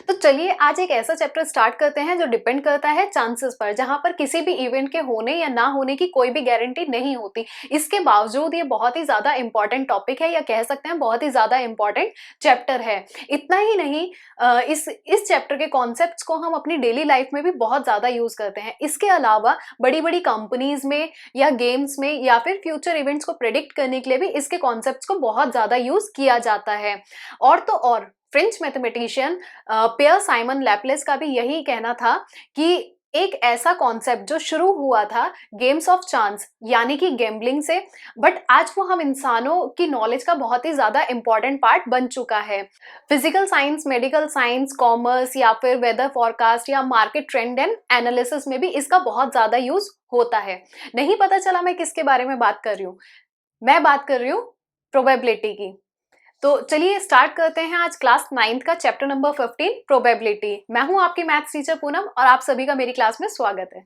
तो चलिए आज एक ऐसा चैप्टर स्टार्ट करते हैं जो डिपेंड करता है चांसेस पर, जहां पर किसी भी इवेंट के होने या ना होने की कोई भी गारंटी नहीं होती। इसके बावजूद ये बहुत ही ज्यादा इंपॉर्टेंट टॉपिक है, या कह सकते हैं बहुत ही ज्यादा इंपॉर्टेंट चैप्टर है। इतना ही नहीं, इस चैप्टर के कॉन्सेप्ट्स को हम अपनी डेली लाइफ में भी बहुत ज्यादा यूज करते हैं। इसके अलावा बड़ी बड़ी कंपनीज में या गेम्स में या फिर फ्यूचर इवेंट्स को प्रेडिक्ट करने के लिए भी इसके कॉन्सेप्ट्स को बहुत ज्यादा यूज किया जाता है। और तो और फ्रेंच मैथमेटिशियन पियर साइमन लैपलेस का भी यही कहना था कि एक ऐसा कॉन्सेप्ट जो शुरू हुआ था गेम्स ऑफ चांस यानी कि गैम्बलिंग से, बट आज वो हम इंसानों की नॉलेज का बहुत ही ज्यादा इंपॉर्टेंट पार्ट बन चुका है। Physical science, medical science, commerce या फिर वेदर फॉरकास्ट या मार्केट ट्रेंड एंड एनालिसिस में भी इसका बहुत ज्यादा यूज होता है। नहीं पता चला मैं किसके बारे में बात कर रही हूँ? मैं बात कर रही हूँ प्रोबेबिलिटी की। तो चलिए स्टार्ट करते हैं आज क्लास 9th का चैप्टर नंबर 15 प्रोबेबिलिटी। मैं हूं आपकी मैथ्स टीचर पूनम और आप सभी का मेरी क्लास में स्वागत है।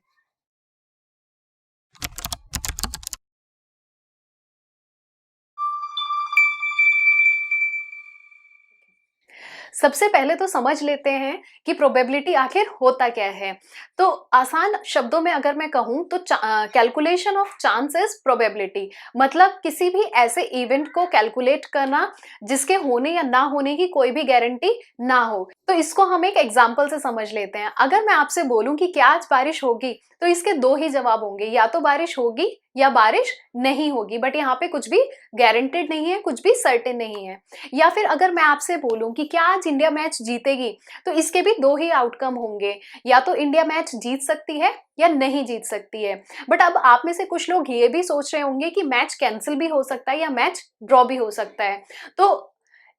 सबसे पहले तो समझ लेते हैं कि प्रोबेबिलिटी आखिर होता क्या है। तो आसान शब्दों में अगर मैं कहूं तो calculation of chance is probability, मतलब किसी भी ऐसे इवेंट को कैलकुलेट करना जिसके होने या ना होने की कोई भी गारंटी ना हो। तो इसको हम एक एग्जांपल से समझ लेते हैं। अगर मैं आपसे बोलूं कि क्या आज बारिश होगी, तो इसके दो ही जवाब होंगे, या तो बारिश होगी या बारिश नहीं होगी। बट यहाँ पे कुछ भी गारंटेड नहीं है, कुछ भी सर्टेन नहीं है। या फिर अगर मैं आपसे बोलूं कि क्या आज इंडिया मैच जीतेगी, तो इसके भी दो ही आउटकम होंगे, या तो इंडिया मैच जीत सकती है या नहीं जीत सकती है। बट अब आप में से कुछ लोग ये भी सोच रहे होंगे कि मैच कैंसिल भी हो सकता है या मैच ड्रॉ भी हो सकता है। तो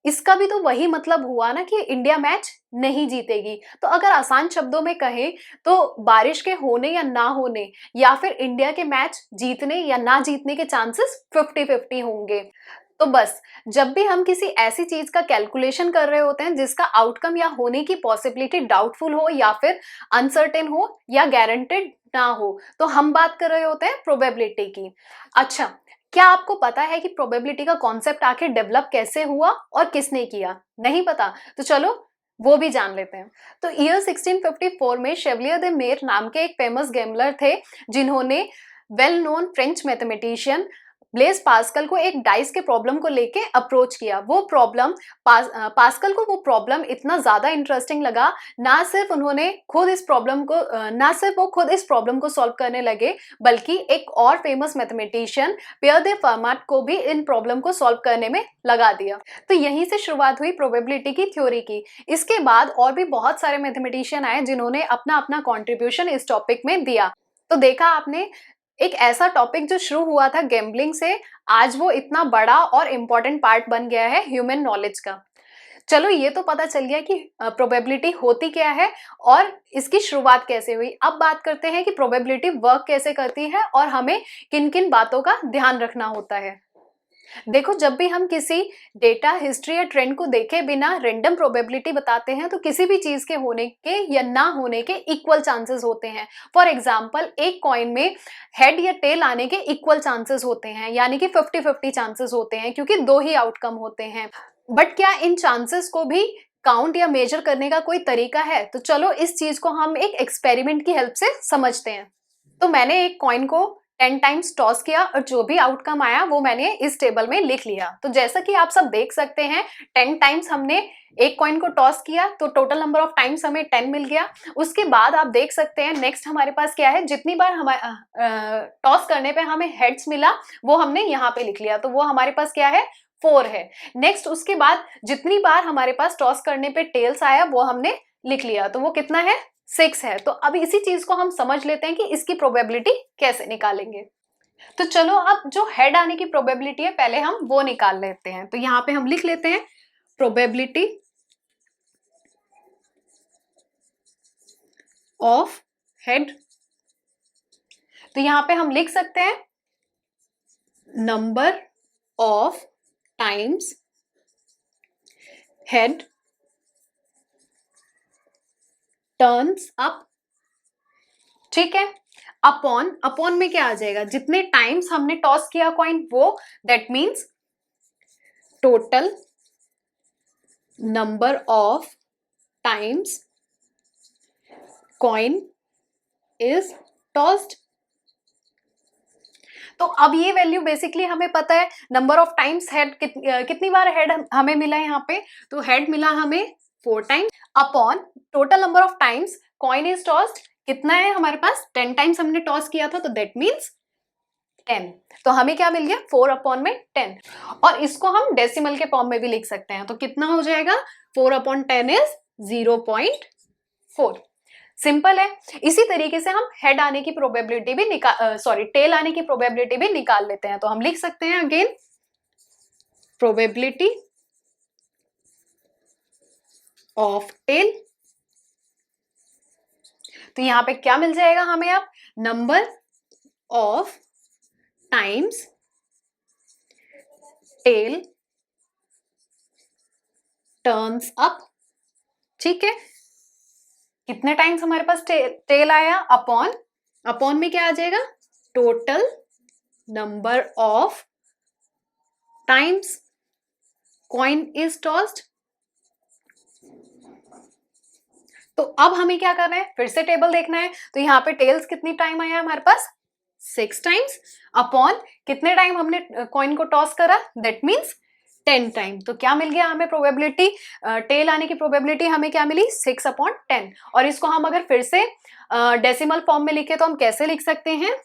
इसका भी तो वही मतलब हुआ ना कि इंडिया मैच नहीं जीतेगी। तो अगर आसान शब्दों में कहें तो बारिश के होने या ना होने या फिर इंडिया के मैच जीतने या ना जीतने के चांसेस 50-50 होंगे। तो बस जब भी हम किसी ऐसी चीज का कैलकुलेशन कर रहे होते हैं जिसका आउटकम या होने की पॉसिबिलिटी डाउटफुल हो या फिर अनसर्टेन हो या गारंटेड ना हो, तो हम बात कर रहे होते हैं प्रोबेबिलिटी की। अच्छा, क्या आपको पता है कि प्रोबेबिलिटी का कॉन्सेप्ट आखिर डेवलप कैसे हुआ और किसने किया? नहीं पता? तो चलो वो भी जान लेते हैं। तो ईयर 1654 में शेवलियर दे मेर नाम के एक फेमस गैम्बलर थे, जिन्होंने well known French mathematician Blaise Pascal को एक डाइस के प्रॉब्लम को लेके अप्रोच किया। वो प्रॉब्लम पास्कल को वो प्रॉब्लम इतना ज्यादा इंटरेस्टिंग लगा, ना सिर्फ उन्होंने खुद इस प्रॉब्लम को ना सिर्फ वो खुद इस प्रॉब्लम को सॉल्व करने लगे, बल्कि एक और फेमस मैथमेटिशियन पियर दे फर्माट को भी इन प्रॉब्लम को सॉल्व करने में लगा दिया। तो यहीं से शुरुआत हुई प्रोबेबिलिटी की थ्योरी की। इसके बाद और भी बहुत सारे मैथमेटिशियन आए जिन्होंने अपना अपना कॉन्ट्रीब्यूशन इस टॉपिक में दिया। तो देखा आपने, एक ऐसा टॉपिक जो शुरू हुआ था गैम्बलिंग से, आज वो इतना बड़ा और इम्पोर्टेंट पार्ट बन गया है ह्यूमन नॉलेज का। चलो ये तो पता चल गया कि प्रोबेबिलिटी होती क्या है और इसकी शुरुआत कैसे हुई। अब बात करते हैं कि प्रोबेबिलिटी वर्क कैसे करती है और हमें किन किन बातों का ध्यान रखना होता है। देखो, जब भी हम किसी डेटा, हिस्ट्री या ट्रेंड को देखे बिना रेंडम प्रोबेबिलिटी बताते हैं, तो किसी भी चीज के होने के या ना होने के इक्वल चांसेस होते हैं। फॉर एग्जाम्पल, एक कॉइन में हेड या टेल आने के इक्वल चांसेस होते हैं, यानी कि 50-50 चांसेस होते हैं, क्योंकि दो ही आउटकम होते हैं। बट क्या इन चांसेस को भी काउंट या मेजर करने का कोई तरीका है? तो चलो इस चीज को हम एक एक्सपेरिमेंट की हेल्प से समझते हैं। तो मैंने एक कॉइन को 10 टाइम्स टॉस किया और जो भी आउटकम आया वो मैंने इस टेबल में लिख लिया। तो जैसा कि आप सब देख सकते हैं, 10 टाइम्स हमने एक कॉइन को टॉस किया तो टोटल नंबर ऑफ टाइम्स हमें 10 मिल गया। उसके बाद आप देख सकते हैं नेक्स्ट हमारे पास क्या है, जितनी बार हमारे टॉस करने पे हमें हेड्स मिला वो हमने यहाँ पे लिख लिया, तो वो हमारे पास क्या है, 4 है। नेक्स्ट उसके बाद जितनी बार हमारे पास टॉस करने पे टेल्स आया वो हमने लिख लिया, तो वो कितना है, 6 है। तो अब इसी चीज को हम समझ लेते हैं कि इसकी प्रोबेबिलिटी कैसे निकालेंगे। तो चलो अब जो हेड आने की प्रोबेबिलिटी है पहले हम वो निकाल लेते हैं। तो यहाँ पे हम लिख लेते हैं प्रोबेबिलिटी ऑफ हेड। तो यहाँ पे हम लिख सकते हैं number of times head turns up, ठीक है। अपॉन में क्या आ जाएगा, जितने टाइम्स हमने टॉस किया कॉइन वो, that means total number of times coin is tossed. तो अब ये वैल्यू बेसिकली हमें पता है, नंबर ऑफ टाइम्स हेड कितनी बार हेड हमें मिला है यहाँ पे, तो हेड मिला हमें 4 times upon total number of times coin is tossed कितना है हमारे पास, 10 टाइम्स हमने टॉस किया था, तो दैट मीन्स 10। तो हमें क्या मिल गया, 4 अपॉन में 10। और इसको हम डेसिमल के फॉर्म में भी लिख सकते हैं, तो कितना हो जाएगा, 4 अपॉन 10 इज 0.4। सिंपल है। इसी तरीके से हम हेड आने की प्रोबेबिलिटी भी टेल आने की प्रोबेबिलिटी भी निकाल लेते हैं। तो हम लिख सकते हैं अगेन प्रोबेबिलिटी ऑफ टेल। तो यहां पे क्या मिल जाएगा हमें, अब number of times tail turns up. ठीक है, कितने टाइम्स हमारे पास टेल आया, अपॉन में क्या आ जाएगा, total number of times coin is tossed. तो अब हमें क्या करना है, फिर से टेबल देखना है। तो यहाँ पे टेल्स कितनी टाइम आया हमारे पास, 6 टाइम्स अपॉन कितने टाइम हमने कॉइन को टॉस करा, दैट मीन्स 10 टाइम। तो क्या मिल गया हमें प्रोबेबिलिटी, टेल आने की प्रोबेबिलिटी हमें क्या मिली, 6 अपॉन 10। और इसको हम अगर फिर से डेसिमल फॉर्म में लिखे तो हम कैसे लिख सकते हैं,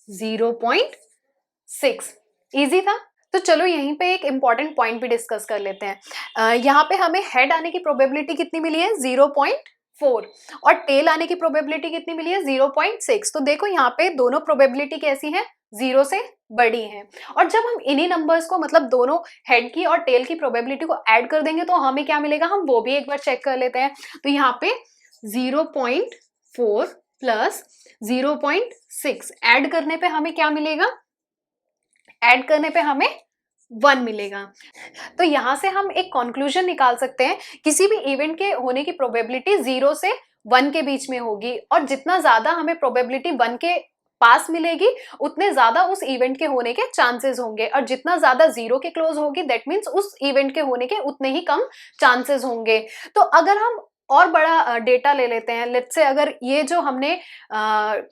0.6। इजी था। तो चलो यहीं पे एक इंपॉर्टेंट पॉइंट भी डिस्कस कर लेते हैं। यहाँ पे हमें हेड आने की प्रोबेबिलिटी कितनी मिली है, 0.4, और टेल आने की प्रोबेबिलिटी कितनी मिली है, 0.6। तो देखो यहाँ पे दोनों प्रोबेबिलिटी कैसी है, 0 से बड़ी है। और जब हम इन्हीं नंबर्स को, मतलब दोनों हेड की और टेल की प्रोबेबिलिटी को ऐड कर देंगे तो हमें क्या मिलेगा, हम वो भी एक बार चेक कर लेते हैं। तो यहाँ पे 0.4 प्लस 0.6 ऐड करने पे हमें क्या मिलेगा, ऐड करने पे हमें 1 मिलेगा। तो यहां से हम एक कंक्लूजन निकाल सकते हैं, किसी भी इवेंट के होने की प्रोबेबिलिटी 0 से 1 के बीच में होगी, और जितना ज्यादा हमें प्रोबेबिलिटी 1 के पास मिलेगी उतने ज्यादा उस इवेंट के होने के चांसेस होंगे, और जितना ज्यादा 0 के क्लोज होगी दैट मीन्स उस इवेंट के होने के उतने ही कम चांसेस होंगे। तो अगर हम और बड़ा डेटा ले लेते हैं, लेट्स से अगर ये जो हमने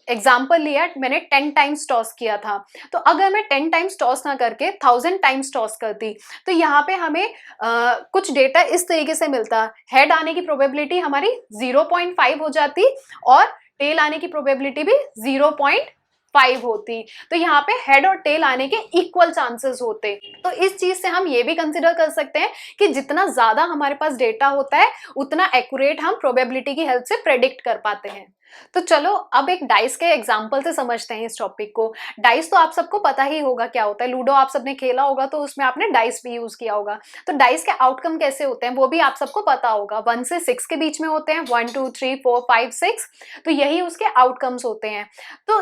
एग्जांपल लिया, मैंने 10 टाइम्स टॉस किया था, तो अगर मैं 10 टाइम्स टॉस ना करके 1000 टाइम्स टॉस करती, तो यहाँ पे हमें कुछ डेटा इस तरीके से मिलता, हेड आने की प्रोबेबिलिटी हमारी 0.5 हो जाती और टेल आने की प्रोबेबिलिटी भी 0.5 होती। तो यहाँ पे हेड और टेल आने के इक्वल चांसेस होते। तो इस चीज से हम ये भी कंसिडर कर सकते हैं कि जितना ज्यादा हमारे पास डेटा होता है उतना एक्यूरेट हम प्रोबेबिलिटी की हेल्प से प्रेडिक्ट कर पाते हैं। तो चलो अब एक डाइस के एग्जाम्पल से समझते हैं इस टॉपिक को। डाइस तो आप सबको पता ही होगा क्या होता है, लूडो आप सबने खेला होगा तो उसमें आपने डाइस भी यूज किया होगा। तो डाइस के आउटकम कैसे होते हैं वो भी आप सबको पता होगा, 1 से 6 के बीच में होते हैं, 1 2 3 4 5 6। तो यही उसके आउटकम्स होते हैं। तो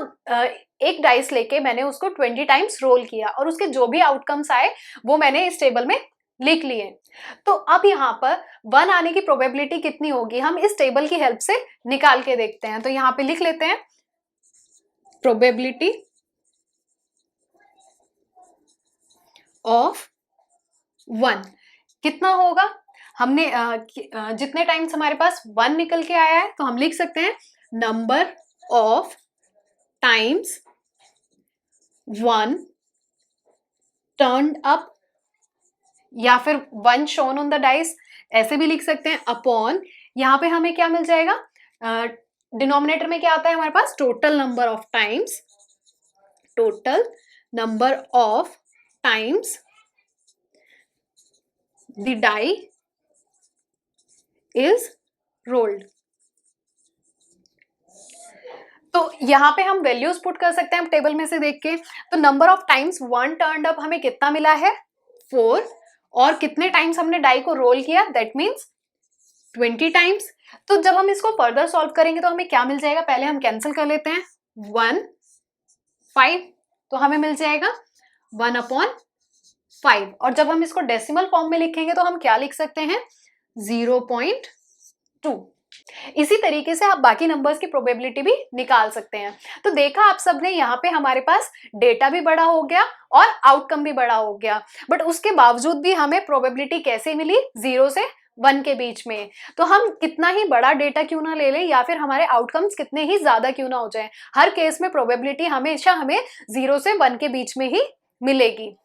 एक डाइस लेके मैंने उसको 20 टाइम्स रोल किया और उसके जो भी आउटकम्स आए वो मैंने इस टेबल में लिख लिए। तो अब यहाँ पर 1 आने की प्रोबेबिलिटी कितनी होगी, हम इस टेबल की हेल्प से निकाल के देखते हैं। तो यहाँ पे लिख लेते हैं प्रोबेबिलिटी ऑफ 1 कितना होगा, हमने जितने टाइम्स हमारे पास 1 निकल के आया है तो हम लिख सकते हैं number of times 1 turned up, या फिर 1 शोन ऑन द डाइस, ऐसे भी लिख सकते हैं, अपॉन यहाँ पे हमें क्या मिल जाएगा, डिनोमिनेटर में क्या आता है हमारे पास, total number of times, total number of times the die is rolled. तो यहाँ पे हम वैल्यूज पुट कर सकते हैं टेबल में से देख के। तो number of times 1 turned up हमें कितना मिला है, 4, और कितने टाइम्स हमने डाई को रोल किया, दैट मीन्स 20 टाइम्स। तो जब हम इसको फर्दर सॉल्व करेंगे तो हमें क्या मिल जाएगा, पहले हम कैंसिल कर लेते हैं, 1 5, तो हमें मिल जाएगा 1/5। और जब हम इसको डेसिमल फॉर्म में लिखेंगे तो हम क्या लिख सकते हैं, 0.2। इसी तरीके से आप बाकी नंबर्स की प्रोबेबिलिटी भी निकाल सकते हैं। तो देखा आप सबने, यहाँ पे हमारे पास डेटा भी बड़ा हो गया और आउटकम भी बड़ा हो गया, बट उसके बावजूद भी हमें प्रोबेबिलिटी कैसे मिली, 0 से 1 के बीच में। तो हम कितना ही बड़ा डेटा क्यों ना ले लें या फिर हमारे आउटकम्स कितने ही ज्यादा क्यों ना हो जाए, हर केस में प्रोबेबिलिटी हमेशा हमें 0 से 1 के बीच में ही मिलेगी।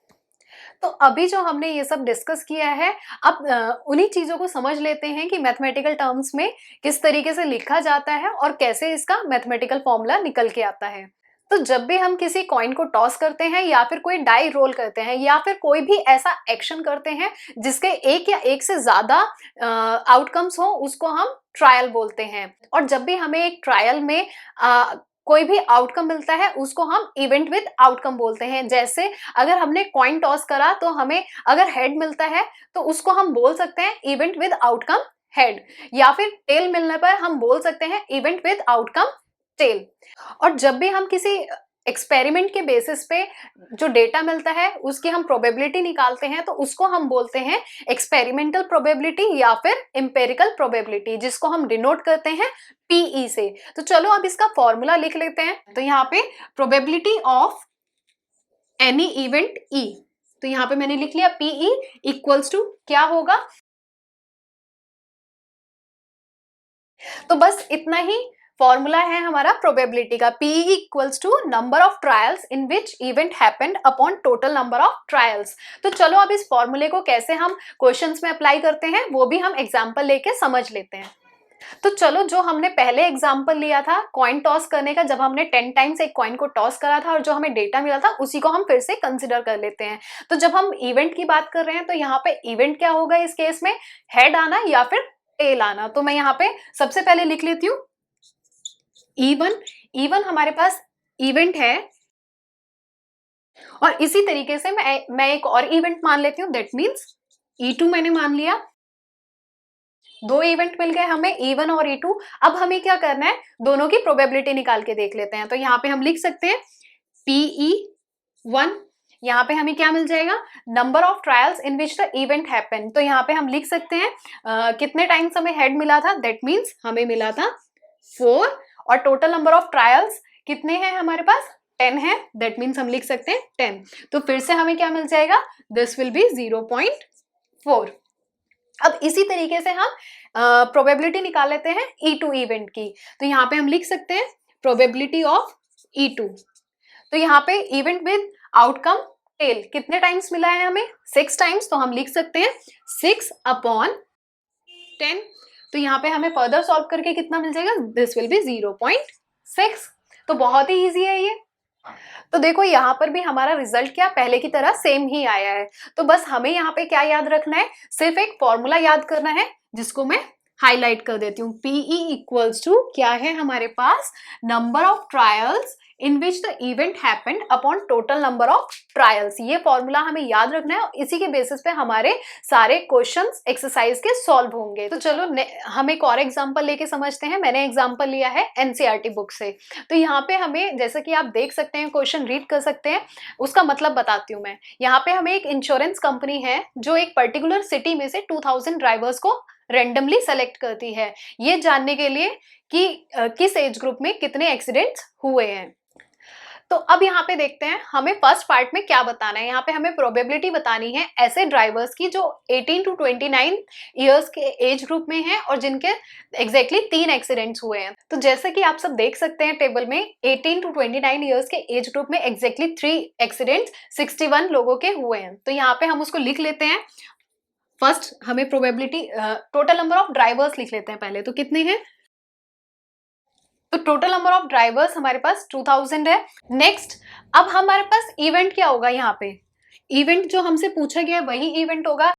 तो अभी जो हमने ये सब डिस्कस किया है, अब उन्हीं चीजों को समझ लेते हैं कि मैथमेटिकल टर्म्स में किस तरीके से लिखा जाता है और कैसे इसका मैथमेटिकल फॉर्मूला निकल के आता है। तो जब भी हम किसी कॉइन को टॉस करते हैं या फिर कोई डाई रोल करते हैं या फिर कोई भी ऐसा एक्शन करते हैं जिसके एक या एक से ज्यादा आउटकम्स हो, उसको हम ट्रायल बोलते हैं। और जब भी हमें एक ट्रायल में कोई भी आउटकम मिलता है उसको हम इवेंट विद आउटकम बोलते हैं। जैसे अगर हमने कॉइन टॉस करा तो हमें अगर हेड मिलता है तो उसको हम बोल सकते हैं इवेंट विद आउटकम हेड, या फिर टेल मिलने पर हम बोल सकते हैं इवेंट विद आउटकम टेल। और जब भी हम किसी एक्सपेरिमेंट के बेसिस पे जो डेटा मिलता है उसकी हम प्रोबेबिलिटी निकालते हैं तो उसको हम बोलते हैं एक्सपेरिमेंटल प्रोबेबिलिटी या फिर एम्पेरिकल प्रोबेबिलिटी, जिसको हम डिनोट करते हैं पीई से। तो चलो अब इसका फॉर्मूला लिख लेते हैं। तो यहाँ पे probability of any event E, तो यहाँ पे मैंने लिख लिया पीई इक्वल्स टू क्या होगा, तो बस इतना ही फॉर्मूला है हमारा प्रोबेबिलिटी का। P equals to number of trials in which event happened upon total number of trials. तो चलो अब इस फॉर्मूले को कैसे हम क्वेश्चंस में अप्लाई करते हैं वो भी हम एग्जांपल लेके समझ लेते हैं। तो चलो, जो हमने पहले एग्जांपल लिया था कॉइन टॉस करने का, जब हमने 10 टाइम्स एक कॉइन को टॉस करा था और जो हमें डेटा मिला था उसी को हम फिर से कंसिडर कर लेते हैं। तो जब हम इवेंट की बात कर रहे हैं तो यहाँ पे इवेंट क्या होगा इस केस में, हेड आना या फिर टेल आना। तो मैं यहाँ पे सबसे पहले लिख लेती हूँ E1 हमारे पास इवेंट है, और इसी तरीके से मैं एक और इवेंट मान लेती हूँ, दैट मीन्स E2 मैंने मान लिया। 2 इवेंट मिल गए हमें, E1 और E2। अब हमें क्या करना है, दोनों की प्रोबेबिलिटी निकाल के देख लेते हैं। तो यहाँ पे हम लिख सकते हैं PE1, यहाँ पे हमें क्या मिल जाएगा, number of trials in which the event happen. तो यहाँ पे हम लिख सकते हैं कितने टाइम्स हमें हेड मिला था, दैट मीन्स हमें मिला था 4, और टोटल नंबर ऑफ ट्रायल्स कितने हैं हमारे पास, 10 है, दैट मीन्स हम लिख सकते हैं 10। तो फिर से हमें क्या मिल जाएगा, दिस विल बी 0.4। अब इसी तरीके से हम प्रोबेबिलिटी निकाल लेते हैं E2 इवेंट की। तो यहाँ पे हम लिख सकते हैं प्रोबेबिलिटी ऑफ E2। तो यहाँ पे इवेंट विद आउटकम टेल कितने टाइम्स मिला है हमें, 6 टाइम्स। तो हम लिख सकते हैं 6/10। तो यहाँ पे हमें फर्दर सॉल्व करके कितना मिल जाएगा, दिस विल बी 0.6। तो बहुत ही इजी है ये। तो देखो यहाँ पर भी हमारा रिजल्ट क्या पहले की तरह सेम ही आया है। तो बस हमें यहाँ पे क्या याद रखना है, सिर्फ एक फॉर्मूला याद करना है जिसको मैं हाईलाइट कर देती हूँ। PE इक्वल्स टू क्या है हमारे पास, number of trials in which the event happened upon total number of trials. ये फॉर्मूला हमें याद रखना है और इसी के बेसिस पे हमारे सारे क्वेश्चंस एक्सरसाइज के सॉल्व होंगे। तो चलो हम एक और एग्जांपल लेके समझते हैं। मैंने एग्जांपल लिया है NCERT बुक से। तो यहाँ पे हमें, जैसे कि आप देख सकते हैं, क्वेश्चन रीड कर सकते हैं, उसका मतलब बताती हूँ मैं। यहाँ पे हमें एक इंश्योरेंस कंपनी है जो एक पर्टिकुलर सिटी में से 2000 ड्राइवर्स को रेंडमली सेलेक्ट करती है, ये जानने के लिए कि किस एज ग्रुप में कितने एक्सीडेंट्स हुए हैं। तो अब यहाँ पे देखते हैं हमें फर्स्ट पार्ट में क्या बताना है। यहाँ पे हमें प्रोबेबिलिटी बतानी है ऐसे ड्राइवर्स की जो 18 to 29 इयर्स के एज ग्रुप में हैं और जिनके एग्जैक्टली 3 एक्सीडेंट्स हुए हैं। तो जैसे कि आप सब देख सकते हैं टेबल में, 18 to 29 इयर्स के एज ग्रुप में एग्जैक्टली 3 एक्सीडेंट्स 61 लोगों के हुए हैं। तो यहाँ पे हम उसको लिख लेते हैं। फर्स्ट हमें probability, total number of drivers लिख लेते हैं पहले। तो कितने हैं, तो टोटल नंबर ऑफ ड्राइवर्स हमारे पास 2000 है। नेक्स्ट, अब हमारे पास इवेंट क्या होगा, यहाँ पे इवेंट जो हमसे पूछा गया है वही इवेंट होगा।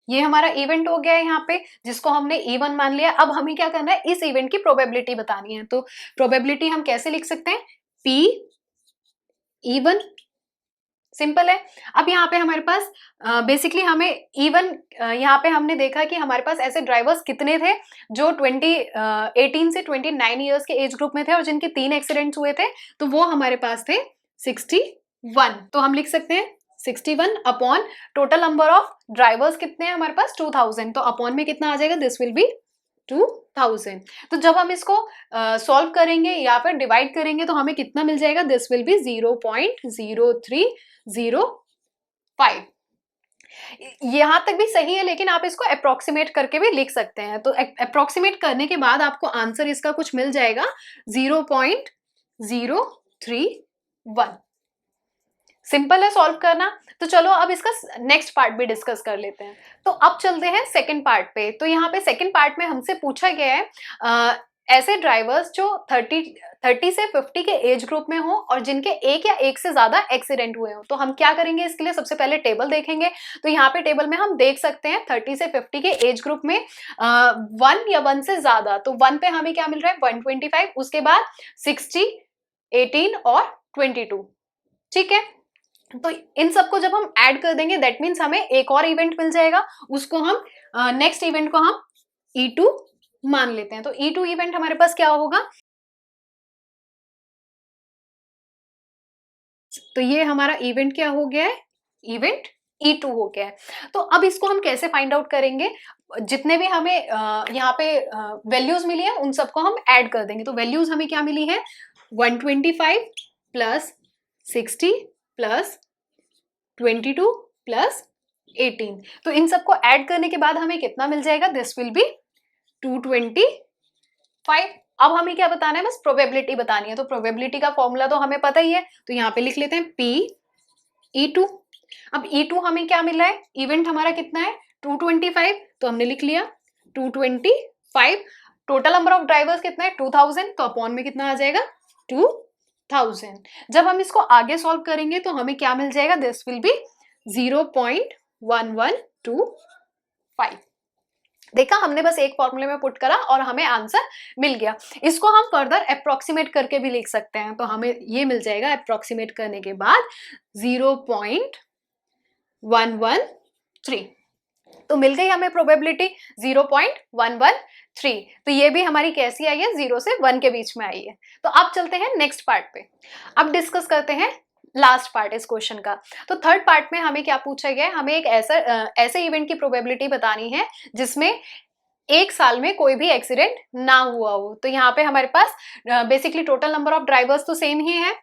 ये हमारा इवेंट हो गया है यहाँ पे, जिसको हमने E1 मान लिया। अब हमें क्या करना है, इस इवेंट की प्रोबेबिलिटी बतानी है। तो प्रोबेबिलिटी हम कैसे लिख सकते हैं, PE1, सिंपल है। अब यहाँ पे हमारे पास बेसिकली हमें E1, यहाँ पे हमने देखा कि हमारे पास ऐसे ड्राइवर्स कितने थे जो 18 से 29 इयर्स के एज ग्रुप में थे और जिनके 3 एक्सीडेंट्स हुए थे। तो वो हमारे पास थे 61। तो हम लिख सकते हैं 61 upon total number of drivers कितने हैं हमारे पास 2000। तो अपॉन में कितना आ जाएगा, दिस विल बी 2000। तो जब हम इसको सॉल्व करेंगे या फिर डिवाइड करेंगे तो हमें कितना मिल जाएगा, दिस विल बी 0.0305। यहाँ तक भी सही है, लेकिन आप इसको अप्रोक्सीमेट करके भी लिख सकते हैं। तो अप्रोक्सीमेट करने के बाद आपको आंसर इसका कुछ मिल जाएगा 0.031। सिंपल है सॉल्व करना। तो चलो अब इसका नेक्स्ट पार्ट भी डिस्कस कर लेते हैं। तो अब चलते हैं सेकंड पार्ट पे। तो यहाँ पे सेकंड पार्ट में हमसे पूछा गया है ऐसे ड्राइवर्स जो 30 से 50 के एज ग्रुप में हो और जिनके एक या एक से ज्यादा एक्सीडेंट हुए हो। तो हम क्या करेंगे इसके लिए, सबसे पहले टेबल देखेंगे। तो यहाँ पे टेबल में हम देख सकते हैं 30 से 50 के एज ग्रुप में 1 या 1 से ज्यादा। तो 1 पे हमें क्या मिल रहा है 125, उसके बाद 60, 18 और 22। ठीक है, तो इन सबको जब हम ऐड कर देंगे दैट मीन्स हमें एक और इवेंट मिल जाएगा, उसको हम नेक्स्ट इवेंट को हम E2 मान लेते हैं। तो E2 इवेंट हमारे पास क्या होगा, तो ये हमारा इवेंट क्या हो गया है, इवेंट E2 हो गया है। तो अब इसको हम कैसे फाइंड आउट करेंगे, जितने भी हमें यहाँ पे वैल्यूज मिली है उन सबको हम ऐड कर देंगे। तो वैल्यूज हमें क्या मिली है 125 प्लस 60 प्लस 22 प्लस 18। तो इन सबको ऐड करने के बाद हमें कितना मिल जाएगा, दिस विल बी 225। अब हमें क्या बताना है, बस प्रोबेबिलिटी बतानी है। तो प्रोबेबिलिटी का फॉर्मूला तो हमें पता ही है, तो यहाँ पे लिख लेते हैं P E2। अब E2 हमें क्या मिला है, इवेंट हमारा कितना है 225, तो हमने लिख लिया 225। टोटल नंबर ऑफ ड्राइवर्स कितना है 2000, तो अपॉन में कितना आ जाएगा 2000। जब हम इसको आगे सॉल्व करेंगे तो हमें क्या मिल जाएगा, दिस विल बी 0.1125। देखा, हमने बस एक फॉर्मूले में पुट करा और हमें आंसर मिल गया। इसको हम फर्दर अप्रोक्सीमेट करके भी लिख सकते हैं। तो हमें ये मिल जाएगा अप्रोक्सीमेट करने के बाद 0.113। तो मिल गई हमें प्रोबेबिलिटी 0.113। तो ये भी हमारी कैसी आई है, 0 से 1 के बीच में आई है। तो अब चलते हैं नेक्स्ट पार्ट पे। अब डिस्कस करते हैं लास्ट पार्ट इस क्वेश्चन का। तो थर्ड पार्ट में हमें क्या पूछा गया है, हमें एक ऐसे इवेंट की प्रोबेबिलिटी बतानी है जिसमें एक साल में कोई भी एक्सीडेंट ना हुआ हो। तो यहाँ पे हमारे पास basically total number of drivers तो सेम ही है।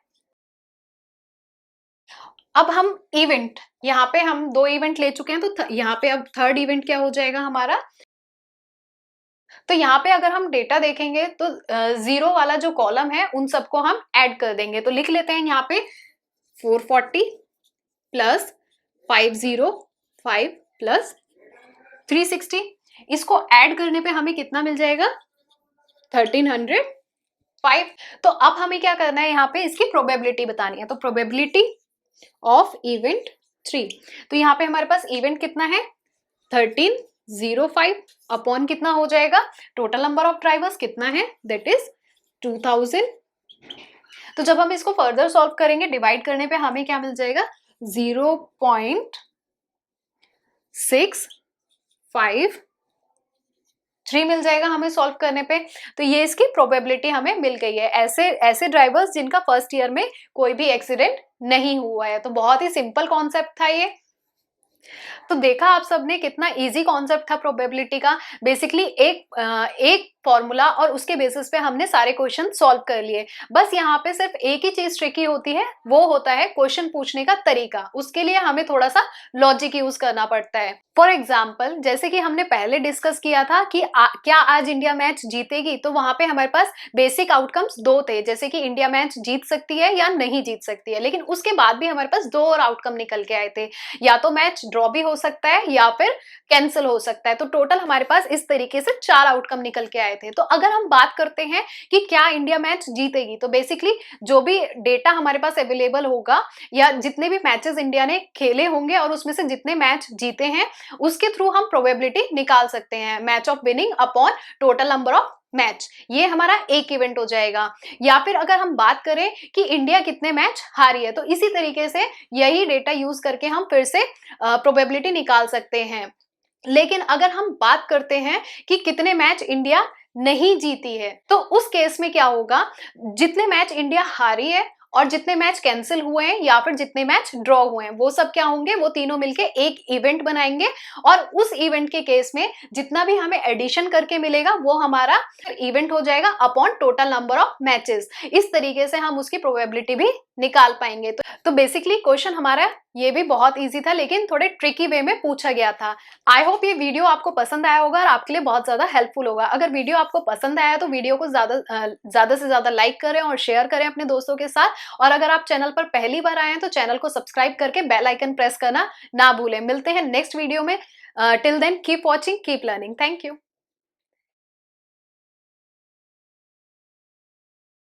अब हम इवेंट, यहाँ पे हम 2 इवेंट ले चुके हैं, तो यहाँ पे अब थर्ड इवेंट क्या हो जाएगा हमारा। तो यहाँ पे अगर हम डेटा देखेंगे तो 0 वाला जो कॉलम है उन सबको हम ऐड कर देंगे। तो लिख लेते हैं यहाँ पे 440 प्लस 505 प्लस 360। इसको ऐड करने पे हमें कितना मिल जाएगा 1305। तो अब हमें क्या करना है, यहाँ पे इसकी प्रोबेबिलिटी बतानी है। तो प्रोबेबिलिटी ऑफ इवेंट 3, तो यहाँ पे हमारे पास इवेंट कितना है 1305 अपॉन कितना हो जाएगा, टोटल नंबर ऑफ ड्राइवर्स कितना है दैट इज 2000। तो जब हम इसको फर्दर सॉल्व करेंगे डिवाइड करने पे हमें क्या मिल जाएगा 0.653 मिल जाएगा हमें सॉल्व करने पे। तो ये इसकी प्रोबेबिलिटी हमें मिल गई है, ऐसे ड्राइवर्स जिनका फर्स्ट ईयर में कोई भी एक्सीडेंट नहीं हुआ है। तो बहुत ही सिंपल कॉन्सेप्ट था ये। तो देखा आप सबने कितना इजी कॉन्सेप्ट था प्रोबेबिलिटी का। बेसिकली एक फॉर्मूला और उसके बेसिस पे हमने सारे क्वेश्चन सॉल्व कर लिए। बस यहाँ पे सिर्फ एक ही चीज ट्रिकी होती है, वो होता है क्वेश्चन पूछने का तरीका। उसके लिए हमें थोड़ा सा लॉजिक यूज करना पड़ता है। फॉर एग्जाम्पल, जैसे कि हमने पहले डिस्कस किया था कि क्या आज इंडिया मैच जीतेगी, तो वहां पे हमारे पास बेसिक आउटकम्स 2 थे, जैसे कि इंडिया मैच जीत सकती है या नहीं जीत सकती है। लेकिन उसके बाद भी हमारे पास 2 और आउटकम निकल के आए थे, या तो मैच ड्रॉ भी हो सकता है या फिर कैंसिल हो सकता है। तो टोटल हमारे पास इस तरीके से 4 आउटकम निकल के आए थे। तो अगर हम बात करते हैं कि क्या इंडिया मैच जीतेगी, तो बेसिकली जो भी डेटा हमारे पास अवेलेबल होगा या जितने भी मैचेस इंडिया ने खेले होंगे और उसमें से जितने मैच जीते हैं उसके थ्रू हम प्रोबेबिलिटी निकाल सकते हैं, match of winning upon total number of match. ये हमारा एक इवेंट हो जाएगा। या फिर अगर हम बात करें कि इंडिया कितने मैच हारी है, तो इसी तरीके से यही डेटा यूज करके हम फिर से प्रोबेबिलिटी निकाल सकते हैं। लेकिन अगर हम बात करते हैं कि कितने मैच इंडिया नहीं जीती है, तो उस केस में क्या होगा, जितने मैच इंडिया हारी है और जितने मैच कैंसिल हुए हैं या फिर जितने मैच ड्रॉ हुए हैं, वो सब क्या होंगे, वो तीनों मिलके एक इवेंट बनाएंगे। और उस इवेंट के केस में जितना भी हमें एडिशन करके मिलेगा वो हमारा इवेंट हो जाएगा upon total number of matches. इस तरीके से हम उसकी प्रोबेबिलिटी भी निकाल पाएंगे। तो बेसिकली क्वेश्चन हमारा ये भी बहुत इजी था, लेकिन थोड़े ट्रिकी वे में पूछा गया था। आई होप ये वीडियो आपको पसंद आया होगा और आपके लिए बहुत ज्यादा हेल्पफुल होगा। अगर वीडियो आपको पसंद आया तो वीडियो को ज्यादा से ज्यादा लाइक करें और शेयर करें अपने दोस्तों के साथ। और अगर आप चैनल पर पहली बार आए हैं तो चैनल को सब्सक्राइब करके बेल आइकन प्रेस करना ना भूलें। मिलते हैं नेक्स्ट वीडियो में। Till then keep watching, keep learning. Thank you.